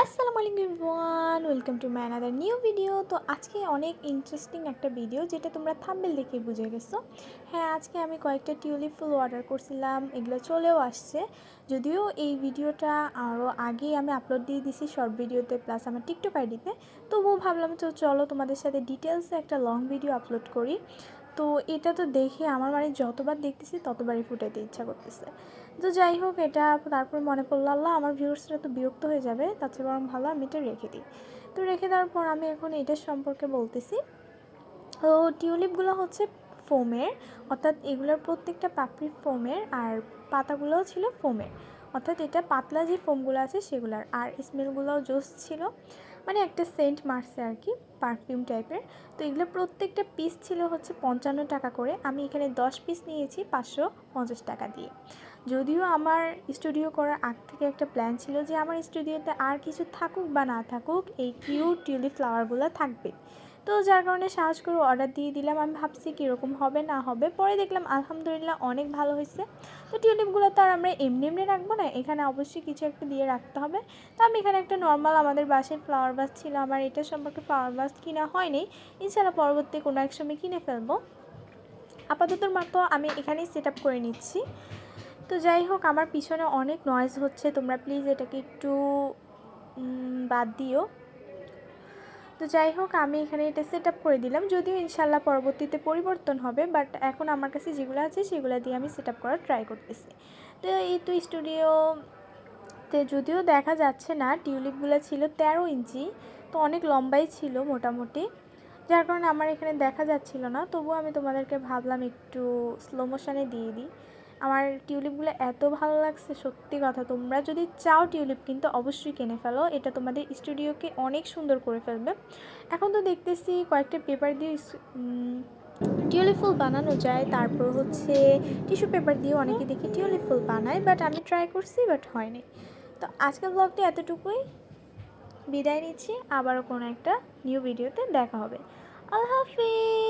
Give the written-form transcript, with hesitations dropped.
আসসালামু আলাইকুম everyone, welcome to my another new video. তো আজকে অনেক ইন্টারেস্টিং একটা ভিডিও, যেটা তোমরা থাম্বনেল দেখে বুঝে গেছো। হ্যাঁ, আজকে আমি কয়েকটা টিউলিপ ফুল অর্ডার করছিলাম, এগুলো চলেও আসছে। যদিও এই ভিডিওটা আরও আগেই আমি আপলোড দিয়ে দিছি শর্ট ভিডিওতে, প্লাস আমার টিকটক আইডিতে। তবুও ভাবলাম তো চলো তোমাদের সাথে ডিটেলসে একটা লং ভিডিও আপলোড করি। তো এটা তো দেখে আমার বাড়ি যতবার দেখতেছি ততবারই ফুটাইতে ইচ্ছা করতেছে। তো যাই হোক, এটা তারপর মনে পড়লো, আল্লাহ আমার ভিউয়ার্সরা তো বিরক্ত হয়ে যাবে, তার চেয়ে বরং ভালো আমি এটা রেখে দিই। তো রেখে দেওয়ার পর আমি এখন এটার সম্পর্কে বলতেছি। তো টিউলিপগুলো হচ্ছে ফোমের, অর্থাৎ এগুলোর প্রত্যেকটা পাপড়ি ফোমের, আর পাতাগুলোও ছিল ফোমের। অর্থাৎ এটা পাতলা যে ফোমগুলো আছে সেগুলোর, আর স্মেলগুলোও জোস ছিল, মানে একটা সেন্ট মারছে আর কি, পারফিউম টাইপের। তো এগুলো প্রত্যেকটা পিস ছিল হচ্ছে 55 টাকা করে। আমি এখানে 10 পিস নিয়েছি 550 টাকা দিয়ে। যদিও আমার স্টুডিও করার আগ থেকে একটা প্ল্যান ছিল যে আমার স্টুডিওতে আর কিছু থাকুক বা না থাকুক, এই কিউট টিউলিপ ফ্লাওয়ারগুলো থাকবে। তো যার কারণে সাহস করে অর্ডার দিয়ে দিলাম। আমি ভাবছি কীরকম হবে না হবে, পরে দেখলাম আলহামদুলিল্লাহ অনেক ভালো হয়েছে। তো টিউলিপগুলো তো আর আমরা এমনি এমনি রাখবো না, এখানে অবশ্যই কিছু একটা দিয়ে রাখতে হবে। তো আমি এখানে একটা নর্মাল আমাদের বাসায় ফ্লাওয়ার ভাস ছিল, আমার এটার সম্পর্কে ফ্লাওয়ার ভাস কিনা হয়নি, ইনশাআল্লাহ পরবর্তী কোনো এক সময় কিনে ফেলবো। আপাতত মাত্র আমি এখানেই সেট আপ করে নিচ্ছি। তো যাই হোক, আমার পিছনে অনেক নয়েজ হচ্ছে, তোমরা প্লিজ এটাকে একটু বাদ দিও। তো যাই হোক, আমি এখানে এটা সেট আপ করে দিলাম, যদিও ইনশাল্লাহ পরবর্তীতে পরিবর্তন হবে, বাট এখন আমার কাছে যেগুলো আছে সেগুলো দিয়ে আমি সেট আপ করার ট্রাই করতেছি। তো এই তো স্টুডিওতে যদিও দেখা যাচ্ছে না, টিউলিপগুলো ছিল 13 ইঞ্চি, তো অনেক লম্বাই ছিল মোটামুটি, যার কারণে আমার এখানে দেখা যাচ্ছিল না। তবুও আমি তোমাদেরকে ভাবলাম একটু স্লো মোশনে দিয়ে দিই। আমার টিউলিপগুলো এত ভালো লাগছে, সত্যি কথা। তোমরা যদি চাও টিউলিপ কিন্তু অবশ্যই কিনে ফেলো, এটা তোমাদের স্টুডিওকে অনেক সুন্দর করে ফেলবে। এখন তো দেখতেছি কয়েকটা পেপার দিয়ে টিউলিপ ফুল বানানো যায়, তারপর হচ্ছে টিস্যু পেপার দিয়ে অনেকে দেখি টিউলিপ ফুল বানায়, বাট আমি ট্রাই করছি, বাট হয়নি। তো আজকের ব্লগটি এতটুকুই, বিদায় নিচ্ছি। আবারও কোনো একটা নিউ ভিডিওতে দেখা হবে। আল্লাহ হাফিজ।